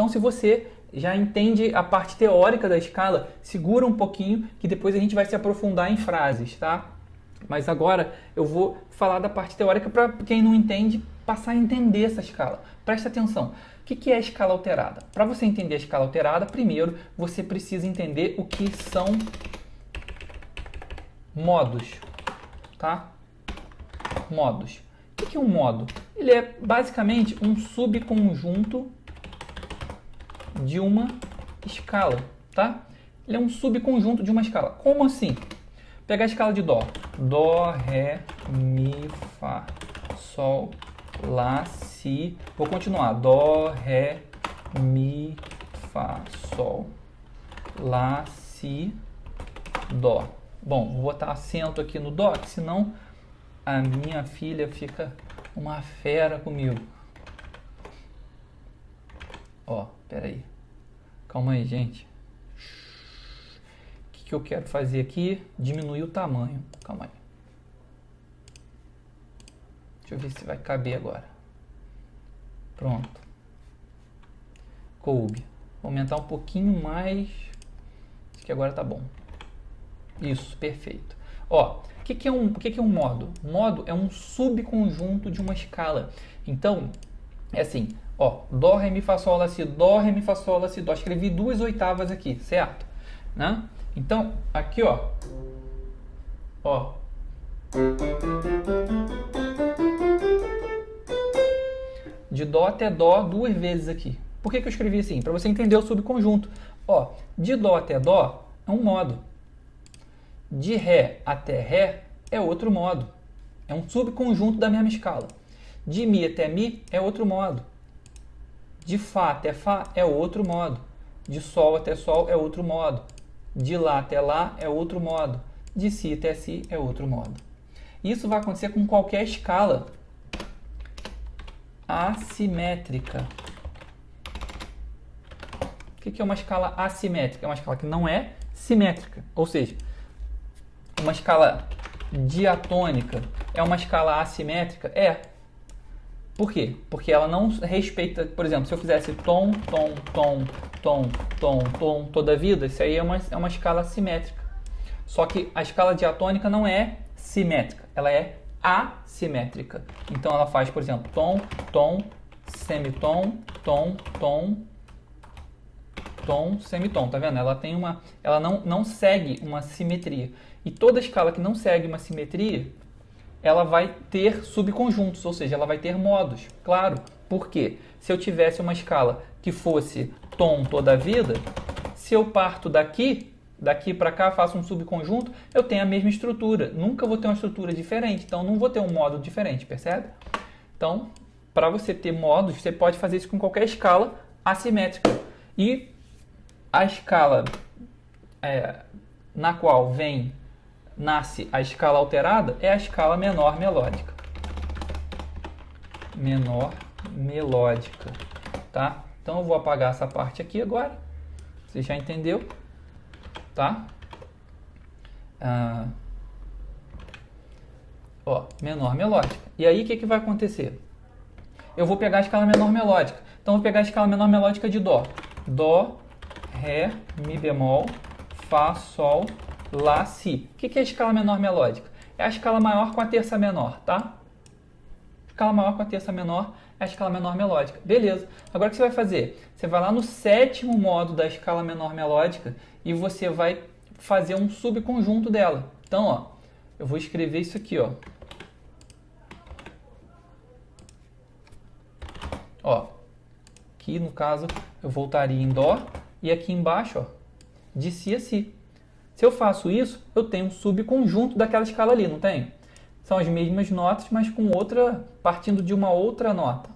Então, se você já entende a parte teórica da escala, segura um pouquinho que depois a gente vai se aprofundar em frases, tá? Mas agora eu vou falar da parte teórica para quem não entende passar a entender essa escala. Presta atenção. O que é a escala alterada? Para você entender a escala alterada, primeiro você precisa entender o que são modos, tá? Modos. O que é um modo? Ele é basicamente um subconjunto de uma escala, tá? Ele é um subconjunto de uma escala. Como assim? Pegar a escala de Dó. Dó, Ré, Mi, Fá, Sol, Lá, Si. Vou continuar. Dó, Ré, Mi, Fá, Sol, Lá, Si, Dó. Bom, vou botar acento aqui no Dó, que senão a minha filha fica uma fera comigo. Ó, peraí. Calma aí, gente. O que eu quero fazer aqui? Diminuir o tamanho. Calma aí. Deixa eu ver se vai caber agora. Pronto. Coube. Vou aumentar um pouquinho mais. Acho que agora tá bom. Isso, perfeito. Ó, o que é um modo? Modo é um subconjunto de uma escala. Então, é assim, ó, Dó, Ré, Mi, Fá, Sol, Lá, Si, Dó, Ré, Mi, Fá, Sol, Lá, Si, Dó. Escrevi 2 oitavas aqui, certo? Né? Então, aqui, ó. De Dó até Dó 2 vezes aqui. Por que eu escrevi assim? Para você entender o subconjunto. Ó, de Dó até Dó é um modo. De Ré até Ré é outro modo. É um subconjunto da mesma escala. De Mi até Mi é outro modo. De Fá até Fá é outro modo. De Sol até Sol é outro modo. De Lá até Lá é outro modo. De Si até Si é outro modo. Isso vai acontecer com qualquer escala assimétrica. O que é uma escala assimétrica? É uma escala que não é simétrica. Ou seja, uma escala diatônica é uma escala assimétrica? É. Por quê? Porque ela não respeita, por exemplo, se eu fizesse tom, tom, tom, tom, tom, tom toda a vida, isso aí é uma escala simétrica. Só que a escala diatônica não é simétrica, ela é assimétrica. Então ela faz, por exemplo, tom, tom, semitom, tom, tom, tom, semitom, tá vendo? Ela não segue uma simetria. E toda escala que não segue uma simetria, ela vai ter subconjuntos, ou seja, ela vai ter modos. Claro, por quê? Se eu tivesse uma escala que fosse tom toda a vida, se eu parto daqui para cá, faço um subconjunto, eu tenho a mesma estrutura. Nunca vou ter uma estrutura diferente, então não vou ter um modo diferente, percebe? Então, para você ter modos, você pode fazer isso com qualquer escala assimétrica. E a escala na qual nasce a escala alterada é a escala menor melódica. Menor melódica, tá? Então eu vou apagar essa parte aqui agora. Você já entendeu, tá? Menor melódica. E aí o que vai acontecer? Eu vou pegar a escala menor melódica. Então eu vou pegar a escala menor melódica de Dó. Dó, Ré, Mi bemol, Fá, Sol, Lá, Si. O que é a escala menor melódica? É a escala maior com a terça menor, tá? Escala maior com a terça menor é a escala menor melódica. Beleza. Agora o que você vai fazer? Você vai lá no 7º modo da escala menor melódica e você vai fazer um subconjunto dela. Então, ó, eu vou escrever isso aqui, ó. Ó, aqui no caso eu voltaria em Dó e aqui embaixo, ó, de Si a Si. Se eu faço isso, eu tenho um subconjunto daquela escala ali, não tenho? São as mesmas notas, mas com outra, partindo de uma outra nota.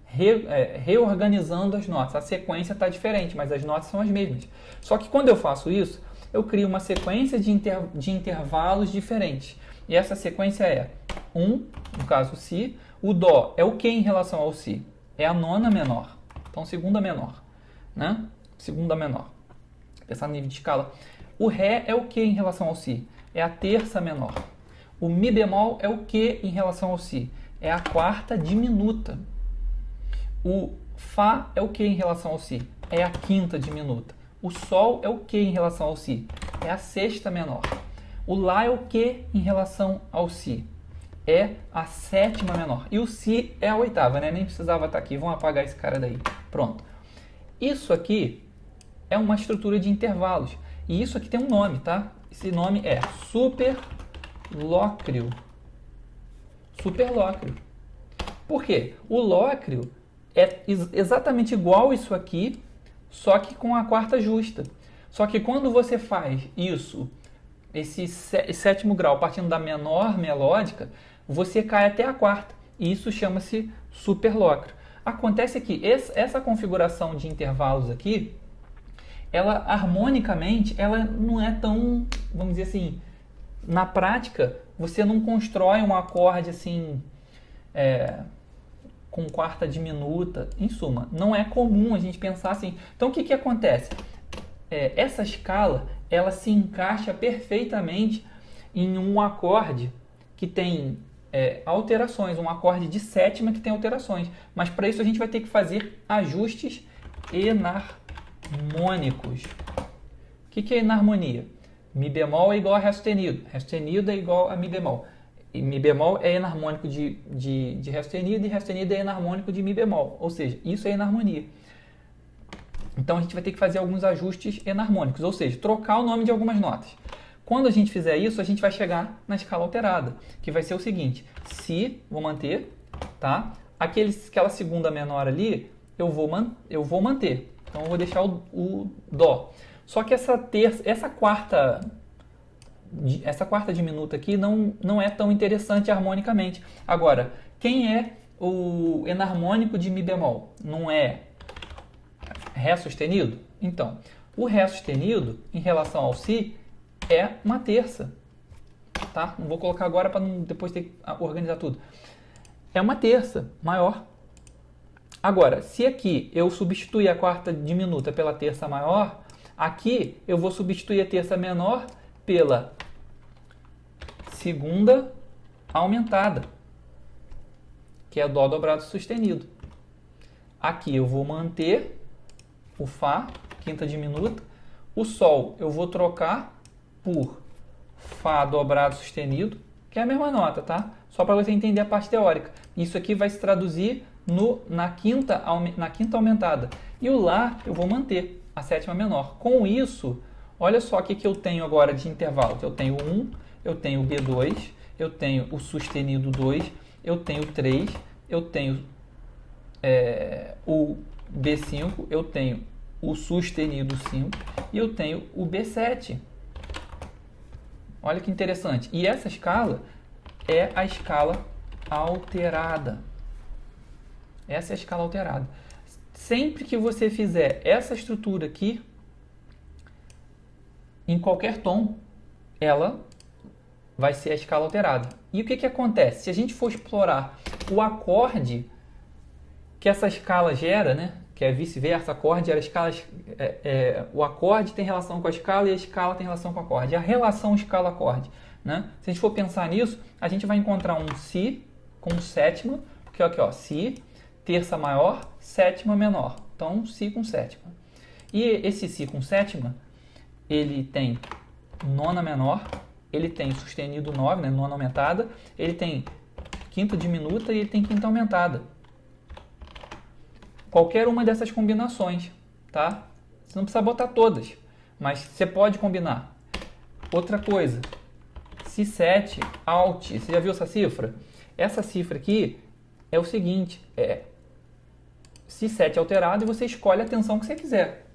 Reorganizando as notas. A sequência está diferente, mas as notas são as mesmas. Só que quando eu faço isso, eu crio uma sequência de intervalos diferentes. E essa sequência é 1, no caso Si. O Dó é o que em relação ao Si? É a nona menor. Então, segunda menor. Né? Segunda menor. Pensar no nível de escala. O Ré é o que em relação ao Si? É a terça menor. O Mi bemol é o que em relação ao Si? É a quarta diminuta. O Fá é o que em relação ao Si? É a quinta diminuta. O Sol é o que em relação ao Si? É a sexta menor. O Lá é o que em relação ao Si? É a sétima menor. E o Si é a oitava, né? Nem precisava estar aqui. Vamos apagar esse cara daí. Pronto. Isso aqui é uma estrutura de intervalos. E isso aqui tem um nome, tá? Esse nome é superlóquio. Superlóquio. Por quê? O lóquio é exatamente igual isso aqui, só que com a quarta justa. Só que quando você faz isso, esse sétimo grau partindo da menor melódica, você cai até a quarta. E isso chama-se superlóquio. Acontece que essa configuração de intervalos aqui, ela harmonicamente, ela não é tão, vamos dizer assim, na prática, você não constrói um acorde assim, com quarta diminuta, em suma, não é comum a gente pensar assim. Então o que que acontece? Essa escala, ela se encaixa perfeitamente em um acorde que tem alterações, um acorde de sétima que tem alterações, mas para isso a gente vai ter que fazer ajustes enarmônicos. O que é enarmonia? Mi bemol é igual a Ré sustenido, Ré sustenido é igual a Mi bemol. E Mi bemol é enarmônico de Ré sustenido e Ré sustenido é enarmônico de Mi bemol, ou seja, isso é enarmonia. Então a gente vai ter que fazer alguns ajustes enarmônicos, ou seja, trocar o nome de algumas notas. Quando a gente fizer isso, a gente vai chegar na escala alterada, que vai ser o seguinte: Si, vou manter, tá? Aquela segunda menor ali, eu vou manter. Então eu vou deixar o Dó. Só que essa quarta diminuta aqui não é tão interessante harmonicamente. Agora, quem é o enarmônico de Mi bemol? Não é Ré sustenido? Então, o Ré sustenido, em relação ao Si, é uma terça. Tá? Não vou colocar agora para depois ter que organizar tudo. É uma terça maior. Agora, se aqui eu substituir a quarta diminuta pela terça maior, aqui eu vou substituir a terça menor pela segunda aumentada, que é Dó dobrado sustenido. Aqui eu vou manter o Fá, quinta diminuta. O Sol eu vou trocar por Fá dobrado sustenido, que é a mesma nota, tá? Só para você entender a parte teórica. Isso aqui vai se traduzir na quinta aumentada. E o Lá eu vou manter, a sétima menor. Com isso, olha só o que eu tenho agora de intervalo. Eu tenho 1, eu tenho o B2, eu tenho o sustenido 2, eu tenho 3, eu tenho o B5, eu tenho o sustenido 5 e eu tenho o B7. Olha que interessante. E essa escala é a escala alterada. Essa é a escala alterada. Sempre que você fizer essa estrutura aqui, em qualquer tom, ela vai ser a escala alterada. E o que acontece? Se a gente for explorar o acorde que essa escala gera, né? Que é vice-versa, acorde gera escalas, o acorde tem relação com a escala e a escala tem relação com o acorde. A relação escala-acorde, né? Se a gente for pensar nisso, a gente vai encontrar um Si com sétima, porque aqui, ó, Si, terça maior, sétima menor. Então, Si com sétima. E esse Si com sétima, ele tem nona menor, ele tem sustenido 9, né, nona aumentada, ele tem quinta diminuta e ele tem quinta aumentada. Qualquer uma dessas combinações, tá? Você não precisa botar todas, mas você pode combinar. Outra coisa, Si7, Alt, você já viu essa cifra? Essa cifra aqui é o seguinte, Si7 alterado e você escolhe a tensão que você quiser,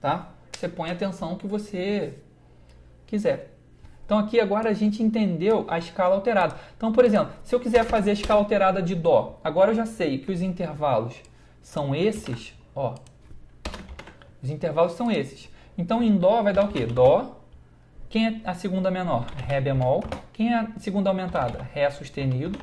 tá? Você põe a tensão que você quiser. Então aqui agora a gente entendeu a escala alterada. Então, por exemplo, se eu quiser fazer a escala alterada de Dó, agora eu já sei que os intervalos são esses, ó. Os intervalos são esses. Então em Dó vai dar o quê? Dó. Quem é a segunda menor? Ré bemol. Quem é a segunda aumentada? Ré sustenido.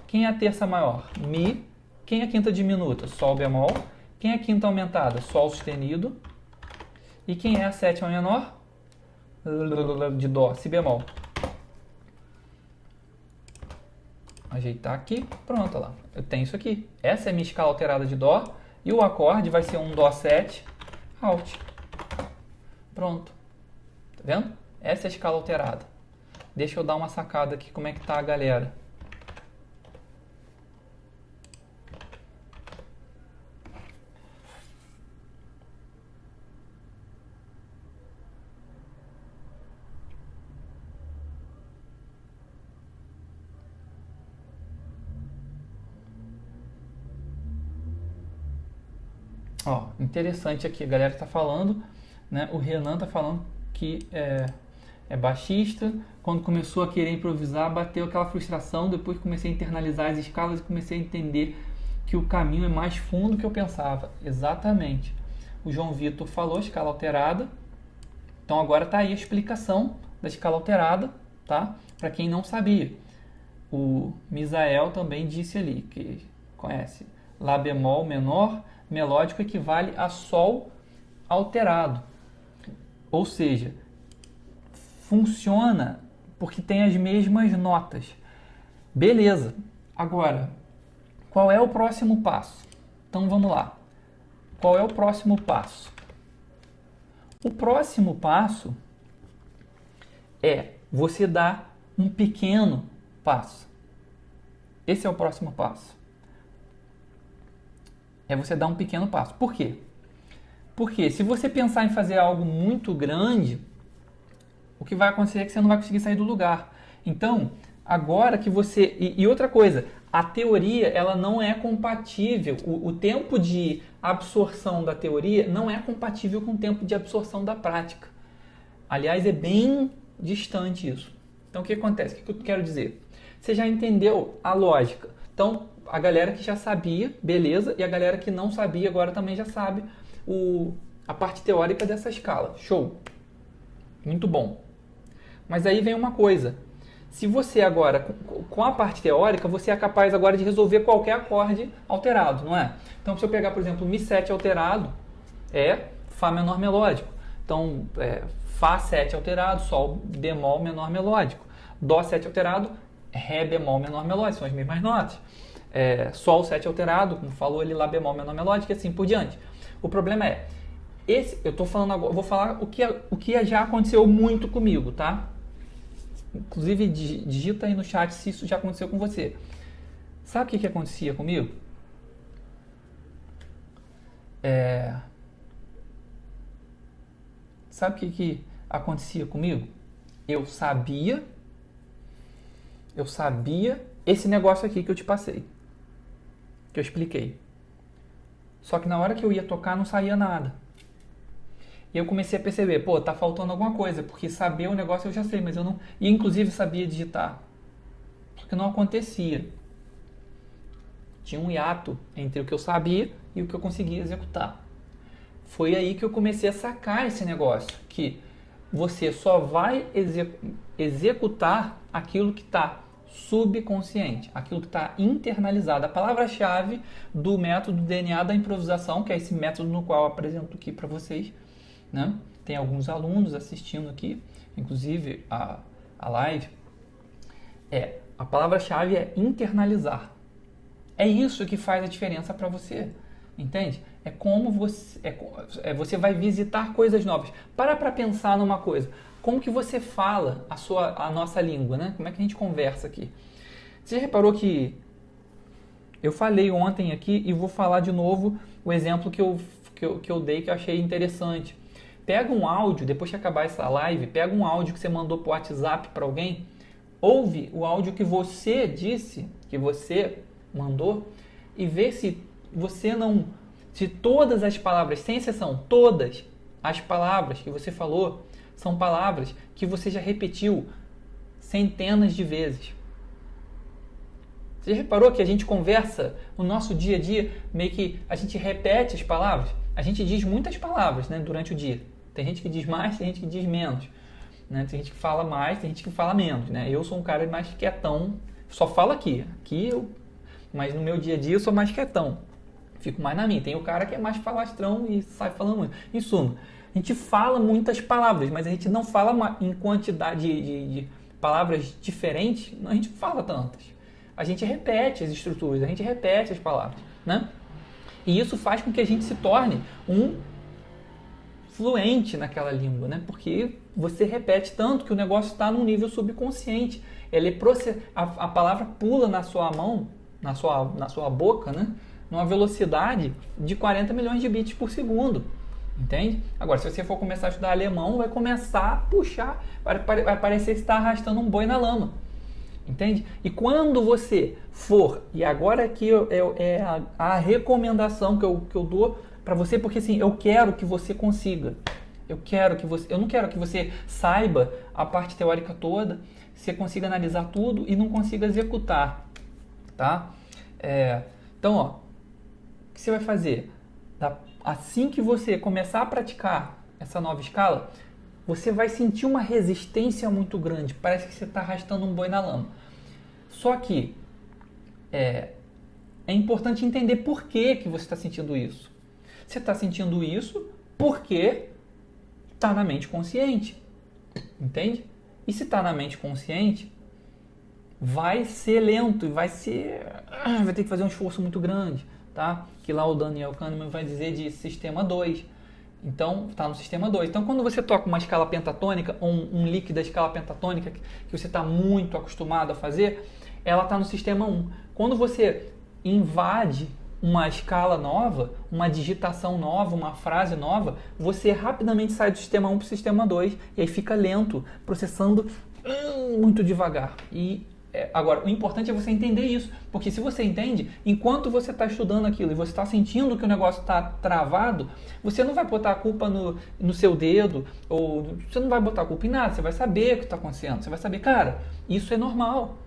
Quem é a terça maior? Mi. Quem é a quinta diminuta? Sol bemol. Quem é a quinta aumentada? Sol sustenido. E quem é a sétima menor? De Dó, Si bemol. Ajeitar aqui, pronto, lá. Eu tenho isso aqui. Essa é a minha escala alterada de Dó. E o acorde vai ser um Dó7, Alt. Pronto. Tá vendo? Essa é a escala alterada. Deixa eu dar uma sacada aqui como é que tá a galera. Ó, interessante aqui, a galera tá falando, né? O Renan tá falando que é baixista. Quando começou a querer improvisar, bateu aquela frustração. Depois comecei a internalizar as escalas e comecei a entender que o caminho é mais fundo do que eu pensava. Exatamente. O João Vitor falou escala alterada. Então agora tá aí a explicação da escala alterada, tá? Para quem não sabia. O Misael também disse ali, que conhece. Lá bemol menor melódico equivale a Sol alterado. Ou seja, funciona porque tem as mesmas notas. Beleza. Agora, qual é o próximo passo? Então vamos lá. Qual é o próximo passo? O próximo passo é você dar um pequeno passo. Esse é o próximo passo. É você dar um pequeno passo. Por quê? Porque se você pensar em fazer algo muito grande, o que vai acontecer é que você não vai conseguir sair do lugar. Então, agora que você... E outra coisa, a teoria ela não é compatível. O tempo de absorção da teoria não é compatível com o tempo de absorção da prática. Aliás, é bem distante isso. Então, o que acontece? O que eu quero dizer? Você já entendeu a lógica. Então, a galera que já sabia, beleza, e a galera que não sabia agora também já sabe a parte teórica dessa escala. Show! Muito bom. Mas aí vem uma coisa. Se você agora, com a parte teórica, você é capaz agora de resolver qualquer acorde alterado, não é? Então, se eu pegar, por exemplo, Mi7 alterado, é Fá menor melódico. Então, Fá 7 alterado, Sol bemol menor melódico. Dó 7 alterado, Ré bemol menor melódico, são as mesmas notas. Sol 7 alterado, como falou ali, Lá bemol menor melódico e assim por diante. O problema é, eu tô falando agora, vou falar o que já aconteceu muito comigo, tá? Inclusive, digita aí no chat se isso já aconteceu com você. Sabe o que acontecia comigo? Sabe o que acontecia comigo? Eu sabia esse negócio aqui que eu te passei, que eu expliquei. Só que na hora que eu ia tocar não saía nada. E eu comecei a perceber, pô, tá faltando alguma coisa, porque saber o negócio eu já sei, mas eu não... E inclusive sabia digitar. Porque não acontecia. Tinha um hiato entre o que eu sabia e o que eu conseguia executar. Foi aí que eu comecei a sacar esse negócio, que você só vai executar aquilo que está subconsciente, aquilo que está internalizado. A palavra-chave do método DNA da improvisação, que é esse método no qual eu apresento aqui para vocês, né? Tem alguns alunos assistindo aqui, inclusive a live. A palavra-chave é internalizar. É isso que faz a diferença para você, entende? É como você vai visitar coisas novas. Para pensar numa coisa. Como que você fala a nossa língua, né? Como é que a gente conversa aqui? Você já reparou que eu falei ontem aqui e vou falar de novo o exemplo que eu dei que eu achei interessante. Pega um áudio, depois que acabar essa live, pega um áudio que você mandou para o WhatsApp para alguém, ouve o áudio que você disse, que você mandou, e vê se você não... Se todas as palavras, sem exceção, todas as palavras que você falou são palavras que você já repetiu centenas de vezes. Você já reparou que a gente conversa no nosso dia a dia, meio que a gente repete as palavras? A gente diz muitas palavras, né, durante o dia. Tem gente que diz mais, tem gente que diz menos. Né? Tem gente que fala mais, tem gente que fala menos. Né? Eu sou um cara mais quietão, só falo aqui. Mas no meu dia a dia eu sou mais quietão. Fico mais na minha. Tem o cara que é mais falastrão e sai falando muito. Em suma, a gente fala muitas palavras, mas a gente não fala em quantidade de palavras diferentes, a gente não fala tantas. A gente repete as estruturas, a gente repete as palavras, né? E isso faz com que a gente se torne um fluente naquela língua, né? Porque você repete tanto que o negócio está num nível subconsciente. A palavra pula na sua mão, na sua boca, né? Numa velocidade de 40 milhões de bits por segundo. Entende? Agora, se você for começar a estudar alemão, vai começar a puxar, vai parecer que está arrastando um boi na lama. Entende? E quando você for, e agora aqui é a recomendação que eu dou para você, porque assim, eu quero que você consiga. Eu não quero que você saiba a parte teórica toda, você consiga analisar tudo e não consiga executar, tá? Então, ó, o que você vai fazer? Assim que você começar a praticar essa nova escala, você vai sentir uma resistência muito grande. Parece que você está arrastando um boi na lama. Só que é importante entender por que você está sentindo isso. Você está sentindo isso porque está na mente consciente. Entende? E se está na mente consciente, vai ser lento e vai ter que fazer um esforço muito grande. Tá? Que lá o Daniel Kahneman vai dizer de sistema 2. Então, está no sistema 2. Então, quando você toca uma escala pentatônica, ou um lick da escala pentatônica, que você está muito acostumado a fazer, ela está no sistema 1. Quando você invade uma escala nova, uma digitação nova, uma frase nova, você rapidamente sai do sistema 1 para o sistema 2, e aí fica lento, processando muito devagar. Agora, o importante é você entender isso, porque se você entende, enquanto você está estudando aquilo e você está sentindo que o negócio está travado, você não vai botar a culpa no seu dedo, ou você não vai botar a culpa em nada, você vai saber o que está acontecendo, você vai saber, cara, isso é normal,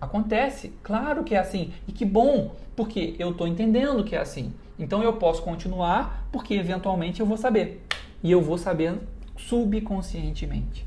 acontece, claro que é assim, e que bom, porque eu estou entendendo que é assim, então eu posso continuar, porque eventualmente eu vou saber, e eu vou saber subconscientemente.